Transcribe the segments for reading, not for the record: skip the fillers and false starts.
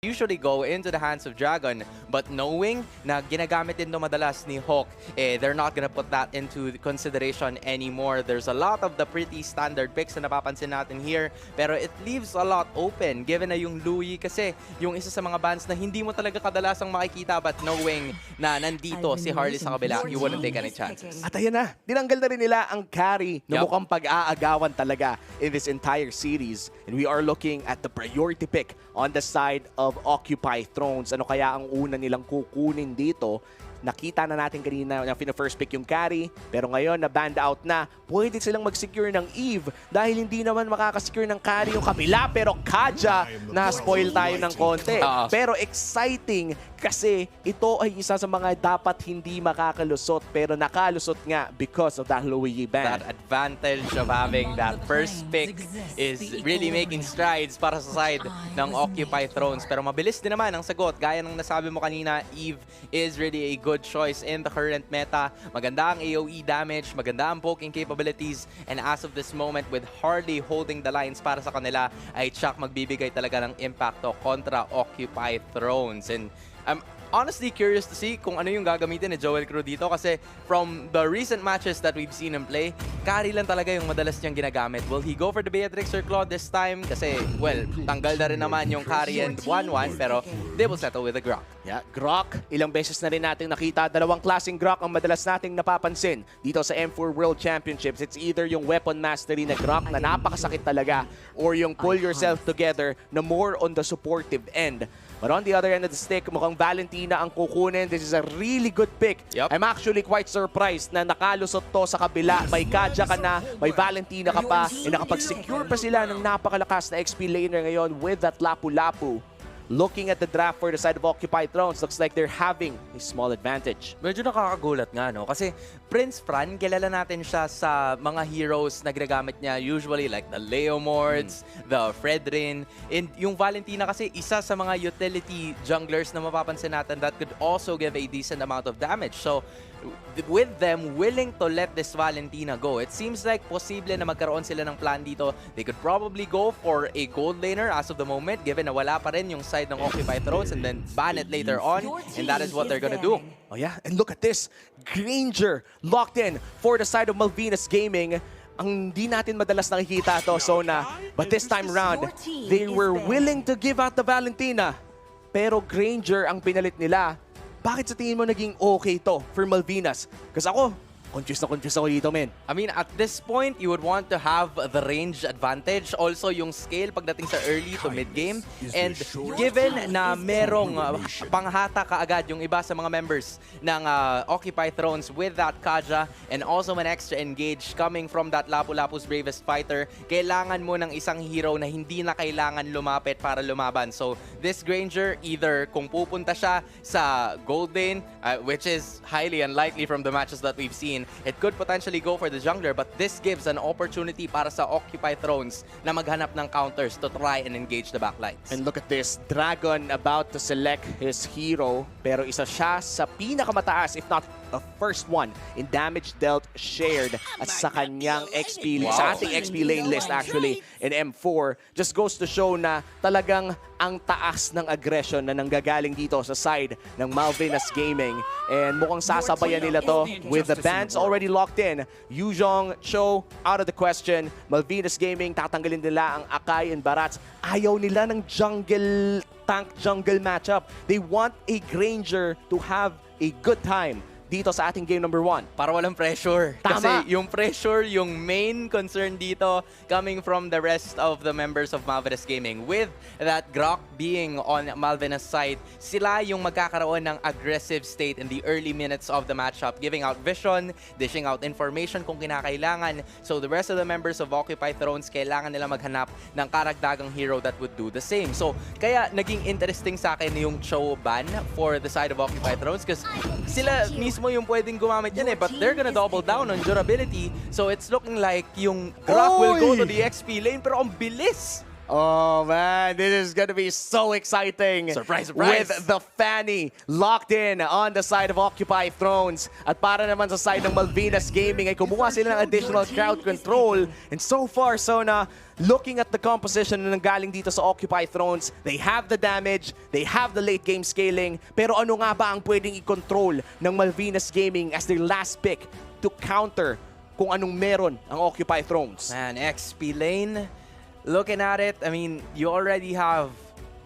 usually go into the hands of Dragon, but knowing na ginagamit din no madalas ni Hawk, they're not gonna put that into consideration anymore. There's a lot of the pretty standard picks na napapansin natin here, pero it leaves a lot open given na yung Louis kasi yung isa sa mga bans na hindi mo talaga kadalasang makikita, but knowing na nandito si Harley sa kabila, you wouldn't take any chances. At ayan na, dinanggal na rin nila ang carry na Yup. mukhang pag-aagawan talaga in this entire series. And we are looking at the priority pick on the side of Occupy Thrones. Ano kaya ang una nilang kukunin dito? Nakita na natin kanina na first pick yung carry, pero ngayon na banned out na, pwede silang mag-secure ng Eve dahil hindi naman makakasecure ng carry yung kabila, pero Kaja, na-spoil tayo ng konti. Pero exciting kasi ito ay isa sa mga dapat hindi makakalusot, pero nakalusot nga because of that Louis ban. That advantage of having that first pick is really making strides para sa side ng Occupy Thrones. Pero mabilis din naman ang sagot. Gaya ng nasabi mo kanina, Eve is really a good choice in the current meta. Maganda ang AoE damage, maganda ang poking capabilities, and as of this moment, with Harley holding the lines para sa kanila, ay Chuck magbibigay talaga ng impacto kontra Occupy Thrones. And I'm honestly curious to see kung ano yung gagamitin ni Joel Crew dito kasi from the recent matches that we've seen him play, carry lang talaga yung madalas niyang ginagamit. Will he go for the Beatrix or Claude this time? Kasi, well, tanggal na rin naman yung carry and 1-1 pero they will settle with the Grok. Yeah, Grok. Ilang beses na rin natin nakita. Dalawang klaseng Grok ang madalas nating napapansin dito sa M4 World Championships. It's either yung weapon mastery na Grok na napakasakit talaga or yung pull yourself together na more on the supportive end. But on the other end of the stick, mukhang Valentina ang kukunin. This is a really good pick. Yep. I'm actually quite surprised na nakalusot to sa kabila. May Kaja ka na, may Valentina ka pa, and nakapag-secure pa sila ng napakalakas na XP laner ngayon with that Lapu-Lapu. Looking at the draft for the side of Occupy Thrones, looks like they're having a small advantage. Medyo nakakagulat nga, no? Kasi Prince Fran, kilala natin siya sa mga heroes na ginagamit niya usually like the Leomords, the Fredrin. And yung Valentina kasi isa sa mga utility junglers na mapapansin natin that could also give a decent amount of damage. So, with them willing to let this Valentina go, it seems like posible na magkaroon sila ng plan dito. They could probably go for a gold laner as of the moment, given na wala pa rin yung side ng Occupy Thrones, and then ban it later on, and that is what they're gonna do. Oh yeah, and look at this. Granger locked in for the side of Malvinas Gaming. Ang di natin madalas nakikita to, Sona. But this time around, they were willing to give out the Valentina. Pero Granger ang pinalit nila. Bakit sa tingin mo naging okay to for Malvinas? Kasi ako, confused ako dito, men. I mean, at this point, you would want to have the range advantage. Also, yung scale pagdating sa early to mid-game. And given na merong panghata kaagad yung iba sa mga members ng Occupy Thrones with that Kaja and also an extra engage coming from that Lapu-Lapu's Bravest Fighter, kailangan mo ng isang hero na hindi na kailangan lumapit para lumaban. So, this Granger, either kung pupunta siya sa gold lane, which is highly unlikely from the matches that we've seen, it could potentially go for the jungler, but this gives an opportunity para sa Occupy Thrones na maghanap ng counters to try and engage the backlines. And look at this, Dragon about to select his hero, pero isa siya sa pinakamataas, if not the first one, in damage dealt shared at sa kanyang XP, sa ating XP lane list actually, in M4. Just goes to show na talagang ang taas ng aggression na nanggagaling dito sa side ng Malvinas Gaming. And mukhang sasabayan nila to with the bans already locked in. Yuzhong, Cho, out of the question. Malvinas Gaming, tatanggalin nila ang Akai and Barats. Ayaw nila ng tank-jungle matchup. They want a Granger to have a good time dito sa ating game number 1. Para walang pressure. Tama. Kasi yung pressure, yung main concern dito coming from the rest of the members of Malvinas Gaming. With that Grok being on Malvinas' side, sila yung magkakaroon ng aggressive state in the early minutes of the matchup, giving out vision, dishing out information kung kinakailangan. So the rest of the members of Occupy Thrones, kailangan nila maghanap ng karagdagang hero that would do the same. So kaya naging interesting sa akin yung Cho ban for the side of Occupy Thrones because sila mismo yung pwedeng gumamit yan but they're gonna double down on durability. So it's looking like yung Grok will go to the XP lane pero ang bilis Oh man, this is gonna be so exciting. Surprise, surprise. With the Fanny locked in on the side of Occupy Thrones. At para naman sa side ng Malvinas Gaming ay kumuha sila ng additional crowd control. And so far, Sona, looking at the composition na nanggaling dito sa Occupy Thrones, they have the damage, they have the late game scaling, pero ano nga ba ang pwedeng i-control ng Malvinas Gaming as their last pick to counter kung anong meron ang Occupy Thrones? Man, XP lane, looking at it, I mean, you already have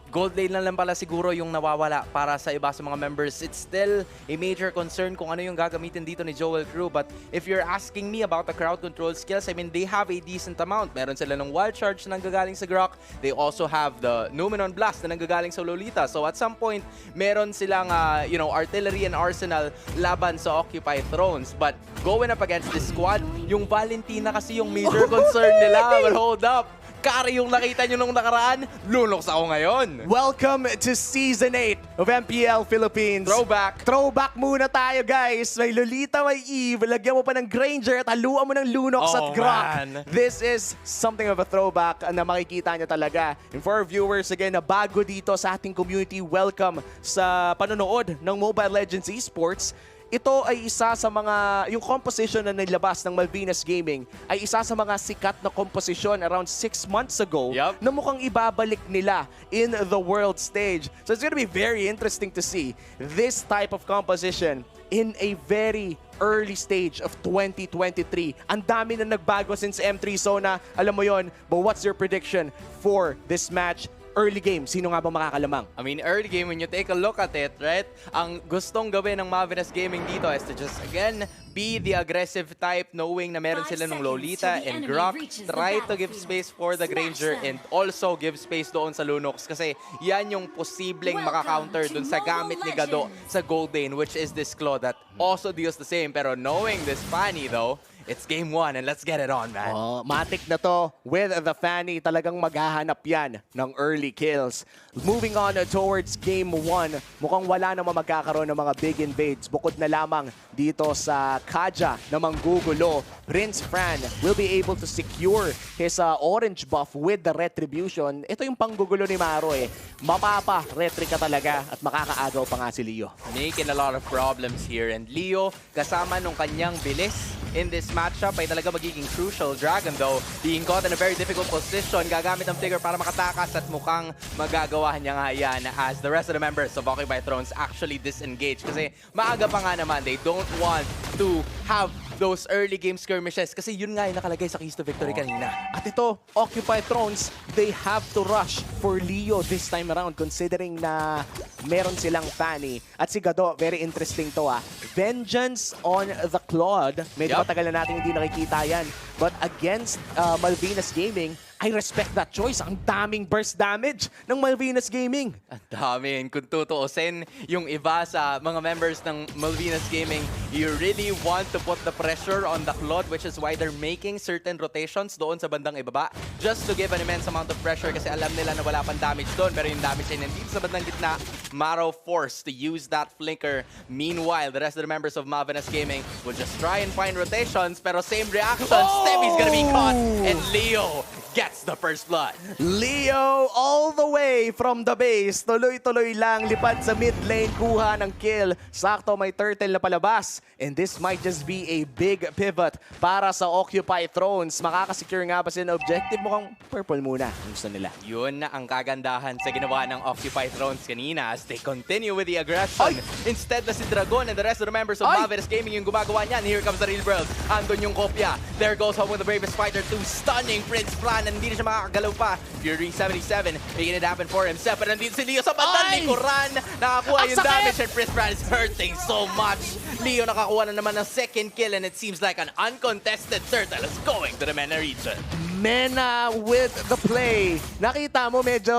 gold lane lang pala siguro yung nawawala para sa iba sa mga members. It's still a major concern kung ano yung gagamitin dito ni Joel Crew. But if you're asking me about the crowd control skills, I mean, they have a decent amount. Meron sila ng wild charge na nanggagaling sa Grok. They also have the Numenon Blast na nanggagaling sa Lolita. So at some point, meron silang artillery and arsenal laban sa Occupy Thrones. But going up against this squad, yung Valentina kasi yung major concern nila. But hold up. Kari yung nakita nyo nung nakaraan, lunoks ako ngayon. Welcome to Season 8 of MPL Philippines. Throwback. Throwback muna tayo, guys. May Lolita, may Eve. Lagyan mo pa ng Granger at haluan mo ng Lunox at Grok. Man. This is something of a throwback na makikita nyo talaga. And for our viewers, again, na bago dito sa ating community, welcome sa panonood ng Mobile Legends Esports. Ito ay isa sa mga, yung composition na nilabas ng Malvinas Gaming ay isa sa mga sikat na composition around 6 months ago na mukhang ibabalik nila in the world stage. So it's gonna be very interesting to see this type of composition in a very early stage of 2023. Ang dami na nagbago since M3 Sona. Alam mo yon, but what's your prediction for this match? Early game, sino nga ba makakalamang? I mean, early game, when you take a look at it, right? Ang gustong gawin ng Malvinas Gaming dito is to just, again, be the aggressive type, knowing na meron sila ng Lolita and Grok. Try to give space for the Granger and also give space doon sa Lunox kasi yan yung posibleng makakounter doon sa gamit ni Gado sa Golden, which is this Claw that also deals the same. Pero knowing this Fanny though, it's game 1 and let's get it on, man. Oh, matik na to with the Fanny. Talagang maghahanap yan ng early kills. Moving on towards game 1, mukhang wala namang magkakaroon ng mga big invades. Bukod na lamang dito sa Kaja na manggugulo. Prince Fran will be able to secure his orange buff with the retribution. Ito yung panggugulo ni Maro eh. Mapapa-retri ka talaga at makakaagaw pa nga si Leo. Making a lot of problems here. And Leo, kasama nung kanyang bilis in this matchup ay talaga magiging crucial. Dragon though, being caught in a very difficult position, gagamit ng figure para makatakas at mukhang magagawa niya nga yan as the rest of the members of Occupy Thrones actually disengage. Kasi maaga pa nga naman, they don't want to have those early game skirmishes kasi yun nga yung nakalagay sa keys to victory kanina. At ito, Occupy Thrones, they have to rush for Leo this time around considering na meron silang Fanny. At si Gado, very interesting to Vengeance on the Claude. Medyo matagal na natin hindi nakikita yan. But against Malvinas Gaming, I respect that choice. Ang daming burst damage ng Malvinas Gaming. Ang dami. Kung tutuusin yung iba sa mga members ng Malvinas Gaming, you really want to put the pressure on the Claude, which is why they're making certain rotations doon sa bandang ibaba just to give an immense amount of pressure kasi alam nila na wala pang damage doon. Pero yung damage ay nandito sa bandang gitna. Maro forced to use that flinker. Meanwhile, the rest of the members of Malvinas Gaming will just try and find rotations pero same reaction. Stemmy's gonna be caught and Leo gets the first blood. Leo all the way from the base. Tuloy-tuloy lang, lipad sa mid lane, kuha ng kill. Sakto, may turtle na palabas. And this might just be a big pivot para sa Occupy Thrones. Makakasecure nga ba sila objective? Mukhang purple muna ang gusto nila. Yun na ang kagandahan sa ginawa ng Occupy Thrones kanina as they continue with the aggression. Instead na si Dragon and the rest of the members of Malvinas Gaming yung gumagawa niyan. Here comes the real world. Andun yung kopya. There goes home with the bravest fighter to stunning Prince Fran. Hindi na siya makakagalaw pa. Fury 77 making it happen for himself. Pero nandito si Leo sa bandang likuran. Nakakuha yung damage and Prince Fran is hurting so much. Leo nakakuha na naman ng second kill and it seems like an uncontested turtle is going to the MENA region. MENA with the play. Nakita mo medyo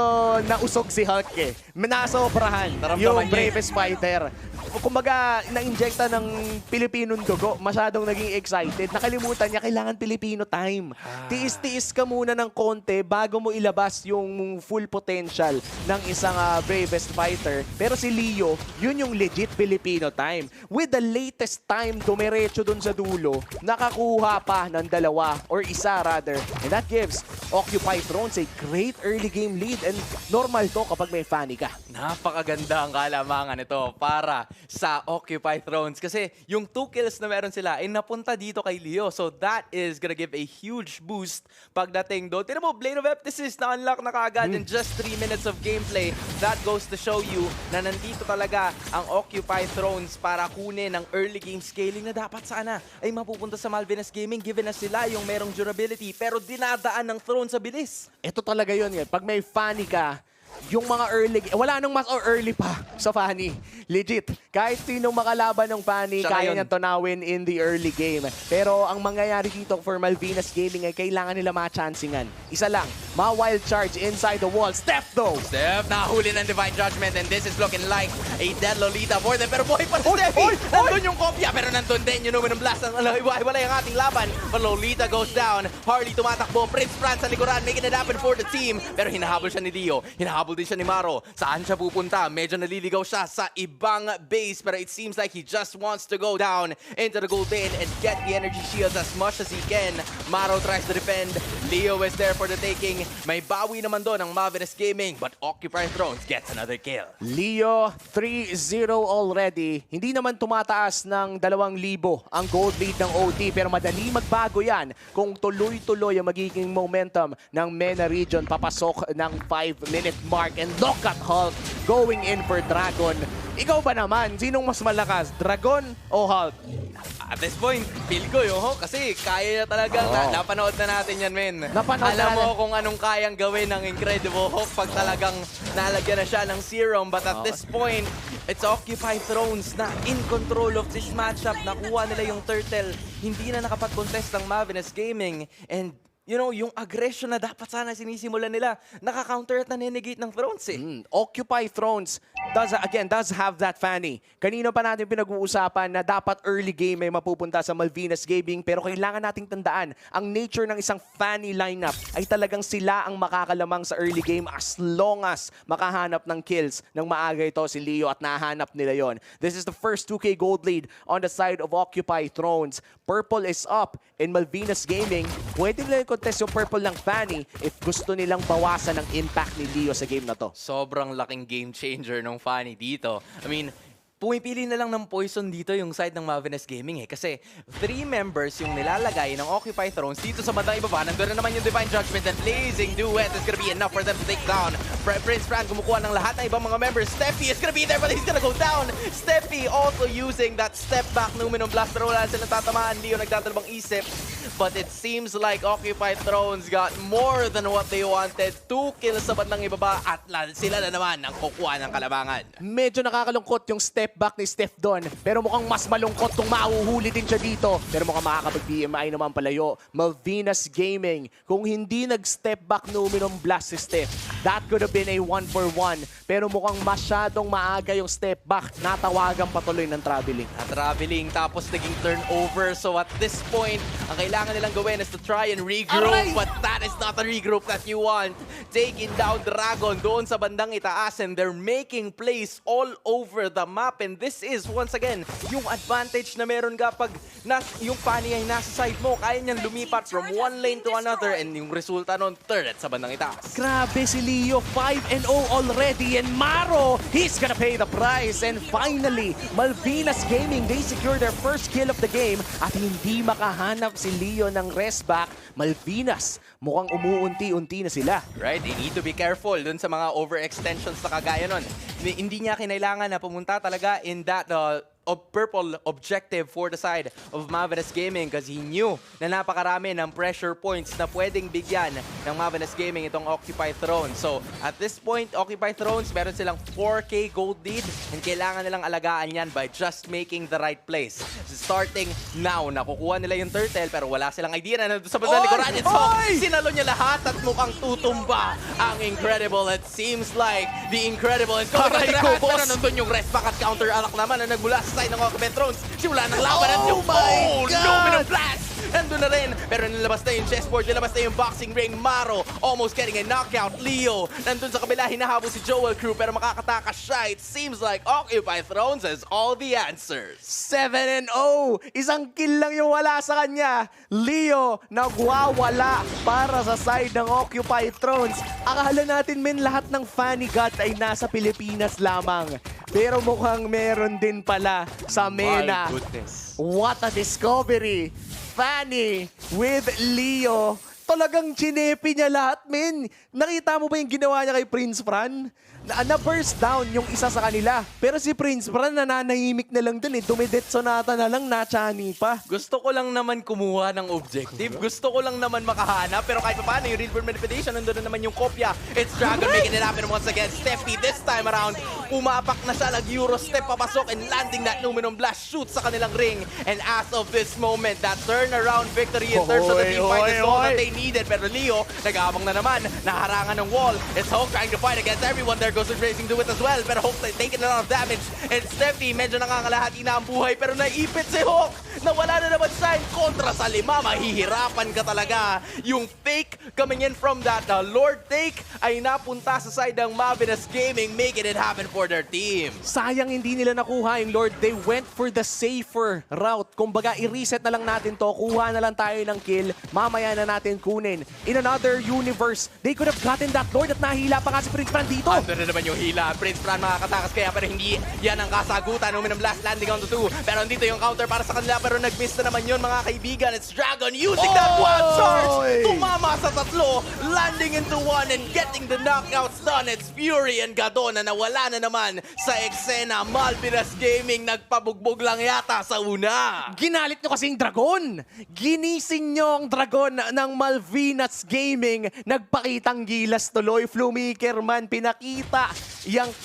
nausog si Hulk eh. Nasobrahan yung bravest fighter. kumbaga, na-injecta ng Pilipinong dugo. Masyadong naging excited. Nakalimutan niya, kailangan Filipino time. Tiis-tiis ka muna ng konti bago mo ilabas yung full potential ng isang bravest fighter. Pero si Leo, yun yung legit Filipino time. With the latest time, dumiretso dun sa dulo, nakakuha pa ng dalawa, or isa rather. And that gives Occupy Thrones a great early game lead. And normal to kapag may Fanny ka. Napakaganda ang kalamangan nito para sa Occupy Thrones kasi yung 2 kills na meron sila ay napunta dito kay Leo. So that is gonna give a huge boost pagdating doon. Tira mo, Blade of Epthesus na-unlock na kaagad in just 3 minutes of gameplay. That goes to show you na nandito talaga ang Occupy Thrones para kunin ang early game scaling na dapat sana ay mapupunta sa Malvinas Gaming given na sila yung merong durability pero dinadaan ng Thrones sa bilis. Ito talaga yun. Pag may Fanny ka, yung mga early, wala nang mas early pa sa Fanny. Legit. Kahit sinong makalaban ng Fanny, kaya niya tunawin in the early game. Pero ang mangyayari dito for Malvinas Gaming ay kailangan nila ma-chancingan. Isa lang, ma-wild charge inside the wall. Step though! Step, nahuli ng Divine Judgment and this is looking like a dead Lolita for them. Pero buhay pa si Steffi! Nandun yung kopya pero nandun din yung Numinum Blast. Iwalay ang ating laban. But Lolita goes down. Harley tumatakbo. Prince Franz sa likuran. Making it happen for the team. Pero hinahabol siya ni Dio. Hinahabol din siya ni Maro. Saan siya pupunta? Medyo naliligaw siya sa ibang base pero it seems like he just wants to go down into the gold bin and get the energy shields as much as he can. Maro tries to defend. Leo is there for the taking. May bawi naman doon ang Malvinas Gaming but Occupy Thrones gets another kill. Leo 3-0 already. Hindi naman tumataas ng 2,000 ang gold lead ng OT pero madali magbago yan kung tuloy-tuloy ang magiging momentum ng MENA region papasok ng 5-minute mark. And look at Hulk going in for Dragon. Ikaw ba naman? Sinong mas malakas? Dragon o Hulk? At this point, feel ko yung Hulk kasi kaya na talaga. Napanood na natin yan, men. Alam mo kung anong kayang gawin ng Incredible Hulk pag talagang nalagyan na siya ng serum. But at this point, it's Occupy Thrones na in control of this matchup. Nakuha nila yung turtle. Hindi na nakapag-contest ng Malvinas Gaming. And you know, yung aggression na dapat sana sinisimulan nila, naka-counter at naninegate ng Thrones eh. Occupy Thrones does have that Fanny. Kanina pa natin pinag-uusapan na dapat early game ay mapupunta sa Malvinas Gaming pero kailangan nating tandaan, ang nature ng isang Fanny lineup ay talagang sila ang makakalamang sa early game as long as makahanap ng kills ng maaga ito si Leo at nahanap nila yon. This is the first 2K gold lead on the side of Occupy Thrones. Purple is up in Malvinas Gaming. Pwede nila contest yung purple ng Fanny if gusto nilang bawasan ang impact ni Leo sa game na to. Sobrang laking game changer ng Fanny dito. I mean, pumipili na lang ng poison dito yung side ng Malvinas Gaming eh. Kasi 3 members yung nilalagay ng Occupy Thrones dito sa bandang ibaba. Nandun na naman yung Divine Judgment and Blazing Duet is gonna be enough for them to take down. Prince Fran kumukuha ng lahat ng ibang mga members. Steffi is gonna be there but he's gonna go down. Steffi also using that step back Numinum Blast pero wala silang tatamaan. Leo nagtatalabang isip. But it seems like Occupy Thrones got more than what they wanted. 2 kills sa bandang ibaba at sila na naman ang kukuha ng kalabangan. Medyo nakakalungkot yung step back ni Steph doon. Pero mukhang mas malungkot kung mahuhuli din siya dito. Pero mukhang makakapag-BMI naman palayo. Malvinas Gaming. Kung hindi nag-step back Numinum Blast si Steph, that could have been a 1-for-1. Pero mukhang masyadong maaga yung step back. Natawagan patuloy ng traveling. Traveling tapos naging turnover. So at this point, ang kailangan nilang gawin is to try and regroup. Aray! But that is not the regroup that you want. Taking down Dragon doon sa bandang itaas and they're making plays all over the map. And this is, once again, yung advantage na meron kapag yung Fanny ay nasa side mo. Kaya niyang lumipat from one lane to another and yung resulta nun, turret sa bandang itaas. Grabe si Leo, 5-0 already. And Maro, he's gonna pay the price. And finally, Malvinas Gaming, they secure their first kill of the game. At hindi makahanap si Leo ng rest back. Malvinas, mukhang umuunti-unti na sila. Right, they need to be careful dun sa mga overextensions na kagaya nun. Hindi niya kinailangan na pumunta talaga in that purple objective for the side of Malvinas Gaming because he knew na napakarami ng pressure points na pwedeng bigyan ng Malvinas Gaming itong Occupy Thrones. So, at this point, Occupy Thrones, meron silang 4K gold lead and kailangan nilang alagaan yan by just making the right plays. starting now. Nakukuha nila yung turtle pero wala silang idea na nandun sa bandang likuran. It's Hulk! Sinalo niya lahat at mukhang tutumba ang Incredible. It seems like the Incredible is going to the pero nandun yung rest back at counter alak naman na nagmula sa side ng Octopus Thrones. Simula ng laban at yung Luminous Blast! Nandun na rin, pero nilabas na yung chessboard, nilabas na yung boxing ring. Maro, almost getting a knockout. Leo, nandun sa kabila, hinahabol si Joel Crew, pero makakatakas siya. It seems like Occupy Thrones has all the answers. 7-0! Isang kill lang yung wala sa kanya. Leo, nagwawala para sa side ng Occupy Thrones. Akala natin lahat ng Fanny God ay nasa Pilipinas lamang. Pero mukhang meron din pala sa MENA. My goodness. What a discovery! Fanny with Leo. Talagang chinepi niya lahat, men. Nakita mo ba yung ginawa niya kay Prince Fran? Na-burst down yung isa sa kanila. Pero si Prince Fran nananahimik na lang dun eh. Dumidetsonata na lang, na-chani pa. Gusto ko lang naman kumuha ng objective. Gusto ko lang naman makahanap. Pero kahit pa paano, yung Real Manipulation, nandun na naman yung kopya. It's Dragon making it happen once again. Steffi this time around, umapak na siya. Nag-Euro step papasok and landing that Luminous Blast shoot sa kanilang ring. And as of this moment, that turnaround victory in terms of the team fight is all that they needed. Pero Leo, nag-aabang na naman. Naharangan ng wall. It's Hulk trying to fight against everyone. There goes with Racing to it as well. Pero Hulk taking a lot of damage. And Steffi, medyo nangangalahati na ang buhay. Pero naipit si Hulk. Nawala na naman siya. Kontra sa 5. Mahihirapan ka talaga. Yung fake coming in from that Lord take ay napunta sa side ng Marvelous Gaming, making it happen for their team. Sayang hindi nila nakuha yung Lord. They went for the safer route. Kumbaga, i-reset na lang natin to. Kuha na lang tayo ng kill. Mamaya na natin kunin. In another universe, they could have gotten that Lord at nahila pa nga si Prince Fran dito. Ando na naman yung hila. Prince Fran makakatakas kaya pero hindi yan ang kasagutan. Luminous Blast landing on the 2. Pero dito yung counter para sa kanila pero nag-miss na naman yun mga kaibigan. It's Dragon using that one charge. Tumama sa 3. Landing into 1 and getting the knockouts done. It's Fury and Gadon na nawala na naman sa eksena. Malvinas Gaming nagpabugbog lang yata sa una. Ginalit nyo kasing Dragon. Ginising nyo ang Dragon ng Malvinas Gaming. Nagpakitang gilas tuloy. Flumaker man, pinakita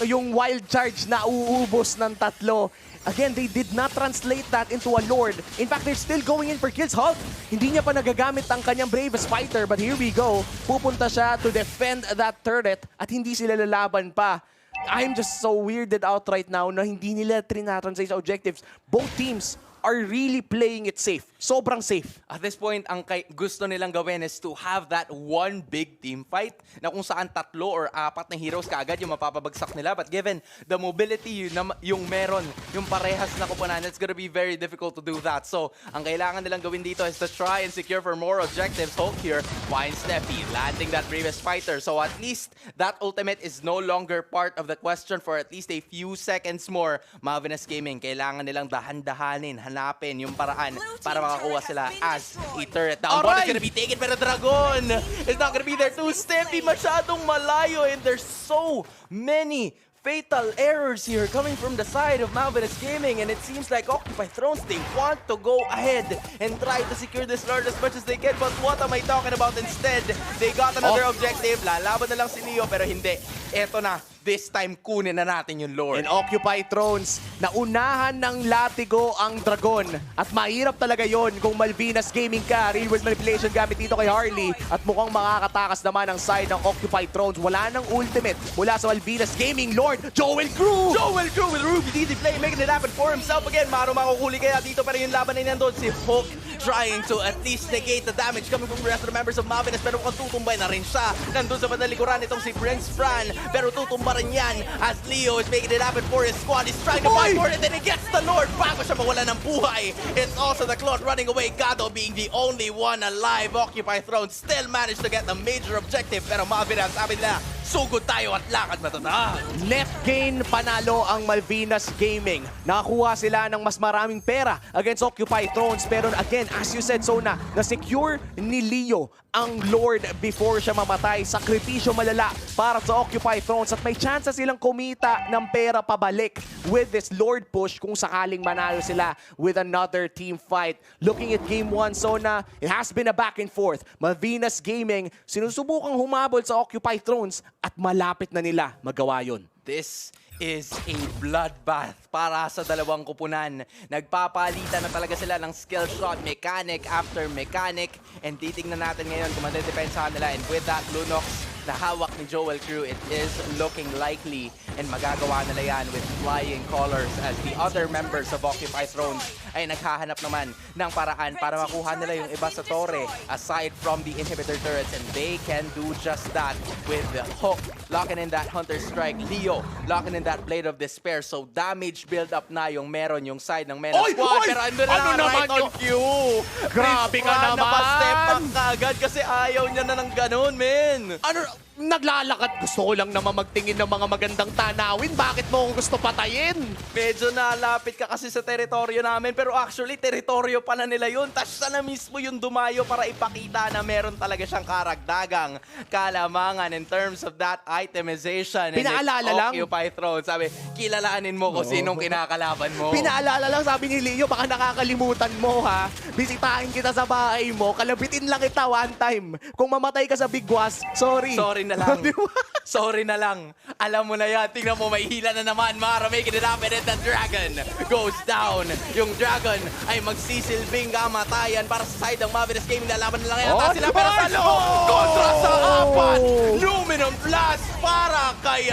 yung wild charge na uubos ng 3. Again, they did not translate that into a Lord. In fact, they're still going in for kills. Hulk, hindi niya pa nagagamit ang kanyang bravest fighter. But here we go. Pupunta siya to defend that turret at hindi sila lalaban pa. I'm just so weirded out right now na hindi nila trinatranslate sa objectives. Both teams are really playing it safe. Sobrang safe. At this point, ang gusto nilang gawin is to have that one big team fight na kung saan 3 or 4 na heroes kaagad yung mapapabagsak nila. But given the mobility yung meron, yung parehas na kupunan, it's gonna be very difficult to do that. So, ang kailangan nilang gawin dito is to try and secure for more objectives. Hulk here finds Steffi, landing that bravest fighter. So at least that ultimate is no longer part of the question for at least a few seconds more. Malvinas Gaming, kailangan nilang dahan-dahanin, hanapin yung paraan para makakuha sila as a turret. Down one is gonna be taken pero Dragon is not gonna be there too. Steffi masyadong malayo and there's so many fatal errors here coming from the side of Malvinas Gaming, and it seems like Occupy Thrones, they want to go ahead and try to secure this Lord as much as they can, but what am I talking about instead? They got another objective, lalaban na lang si Leo pero hindi. Eto na, this time kunin na natin yung Lord. In Occupy Thrones, naunahan ng latigo ang Dragon. At mahirap talaga yon kung Malvinas Gaming ka. Real World Manipulation gamit dito kay Harley. At mukhang makakatakas naman ang side ng Occupy Thrones. Wala nang ultimate mula sa Malvinas Gaming. Lord, Joel Crew! Joel Crew with Ruby DD play, making it happen for himself again. Maro makukuli kaya dito pero yung laban ay nandun. Si Hulk trying to at least negate the damage coming from the rest of the members of Malvinas pero mukhang tutumbay na rin siya. Nandun sa bandalikuran itong si Prince Fran pero tutumba rin yan as Leo is making it happen for his squad. He's trying to fight for it and he gets the Lord. Bago siya mawala ng buhay. It's also the Clot running away. Gado being the only one alive. Occupy Throne still managed to get the major objective pero Malvinas, sabi nila, sugod tayo at lakad matatag. Left gain, panalo ang Malvinas Gaming. Nakakuha sila ng mas maraming pera against Occupy Thrones. Pero again, as you said, Sona, na-secure ni Leo ang Lord before siya mamatay. Sakripisyo malala para sa Occupy Thrones at may chance silang kumita ng pera pabalik with this Lord push kung sakaling manalo sila with another team fight. Looking at Game 1, Sona, it has been a back and forth. Malvinas Gaming, sinusubukang humabol sa Occupy Thrones. at malapit na nila magawa yun. This is a bloodbath para sa dalawang kupunan. Nagpapalitan na talaga sila ng skill shot, mechanic after mechanic. And titignan natin ngayon kung madedepensahan nila. And with that, Lunox na hawak ni Joel Crew, it is looking likely. And magagawa nila yan with flying colors as the other members of Occupy Thrones ay naghahanap naman ng paraan para makuha nila yung iba sa torre aside from the inhibitor turrets. And they can do just that with the Hook locking in that Hunter Strike, Leo locking in that Blade of Despair. So damage build up na yung meron yung side ng Mena Squad. Pero andun na Ano naman right on cue. Grabe ka naman! Napastep back kaagad kasi ayaw niya na ng ganun, men. Ano, naglalakad. Gusto ko lang naman magtingin ng mga magandang tanawin. Bakit mo akong gusto patayin? Medyo nalapit ka kasi sa teritoryo namin, pero actually teritoryo pala nila yun. Tas siya na mismo yung dumayo para ipakita na meron talaga siyang karagdagang kalamangan in terms of that itemization. Pinaalala lang. Occupy Throne. Sabi, kilalanin mo kung sinong kinakalaban mo. Pinaalala lang, sabi ni Leo, baka nakakalimutan mo ha. Bisitahin kita sa bahay mo, kalabitin lang kita one time. Kung mamatay ka sa bigwas, sorry. Sorry na lang. Di ba? Sorry na lang. Alam mo na yan. Tingnan mo, may hila na naman. Mara making it happen and the dragon goes down. Yung dragon ay magsisilbing kamatayan para sa side ng Marvelous Gaming. Nalaban na lang yata sila. Pero sa loob, kontra sa apat. Luminum Blast para kay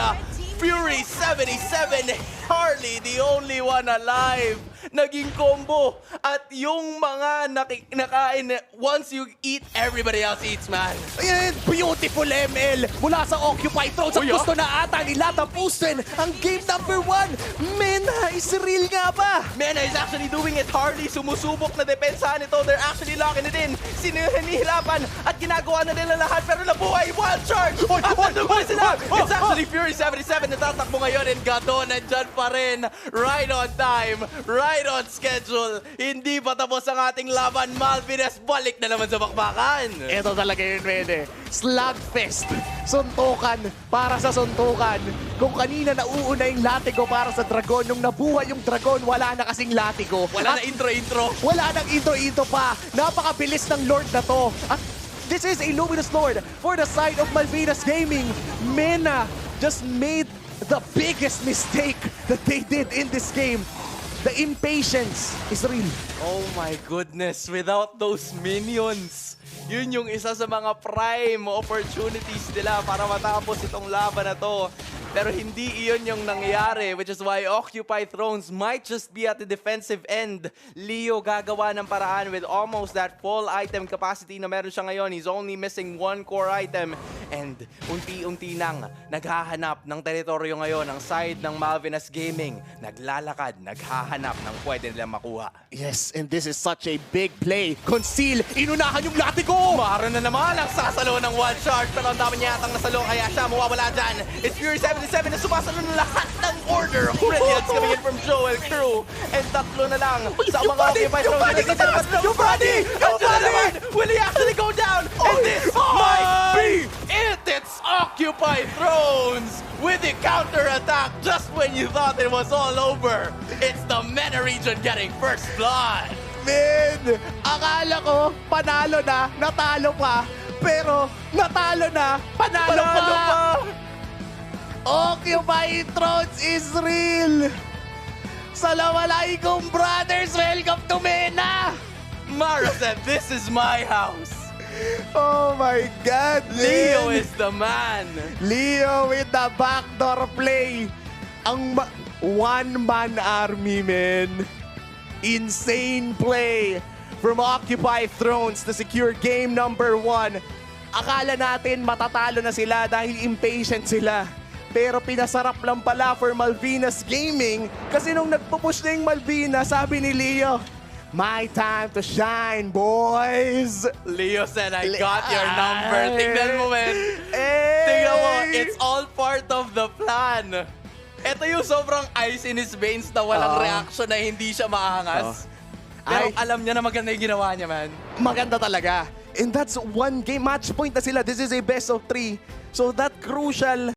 Fury 77. Harley, the only one alive. Naging combo. At yung mga nakain, once you eat, everybody else eats, man. Ayan, beautiful ML mula sa Occupy Thrones. At gusto na ata nila tapusin ang game number 1. Mena, is real nga ba? Mena is actually doing it. Harley sumusubok na depensahan ito. They're actually locking it in. Sinihirapan at ginagawa na nila lahat. Pero nabuhay, wild charge! At nabuhay sila! It's actually Fury 77 na tatakbo ngayon. And Gadon nandyan pa rin. Right on time. Right on schedule. Hindi pa tapos ang ating laban. Malvines balik na naman sa bakbakan. Ito talaga yun, Mene. Slugfest. Suntukan para sa suntukan. Kung kanina nauuna yung latigo para sa dragon, nung nabuhay yung dragon, wala na kasing latigo. Wala na intro-intro. Wala nang intro-intro pa. Napakabilis ng Lord na to. At this is a Luminous Lord for the side of Malvinas Gaming. Mena just made the biggest mistake that they did in this game. The impatience is real. Oh my goodness, without those minions, yun yung isa sa mga prime opportunities nila para matapos itong laban na to. Pero hindi iyon yung nangyayari, which is why Occupy Thrones might just be at the defensive end. Leo gagawa ng paraan with almost that full item capacity na meron siya ngayon. He's only missing one core item. And unti-unti nang naghahanap ng teritoryo ngayon ang side ng Malvinas Gaming. Naglalakad, naghahanap ng pwede nilang makuha. Yes, and this is such a big play. Conceal, inunahan yung latigo! Maro na naman ang sasalo ng one charge. Pero ang dami niya yatang nasalo kaya siya mawawala dyan. It's Fury 77 na sumasalo ng lahat ng order of brilliance coming in from Joel Crew. And tatlo na lang sa mga Occupy Thrones. Yung body! Will he actually go down? And this might be it! It's Occupy Thrones with the counter-attack just when you thought it was all over. It's the Mena region getting first blood. Man, akala ko panalo na, natalo pa. Pero natalo na, panalo pa. Occupy Thrones is real. Salamalaikum, brothers. Welcome to Mena. Mara said, this is my house. Oh my God, Leo man. is the man. Leo with the backdoor play. Ang one-man army, man. Insane play from Occupy Thrones to secure game number 1. Akala natin matatalo na sila dahil impatient sila. Pero pinasarap lang pala for Malvinas Gaming kasi nung nagpupush na yung Malvinas, sabi ni Leo, my time to shine, boys! Leo said, I got your number. Tingnan mo, man. Hey! Tingnan mo, it's all part of the plan. Ito yung sobrang ice in his veins na walang reaction na hindi siya maangas. Pero alam niya na maganda yung ginawa niya, man. Maganda talaga. And that's one game match point na sila. This is a best of 3. So that crucial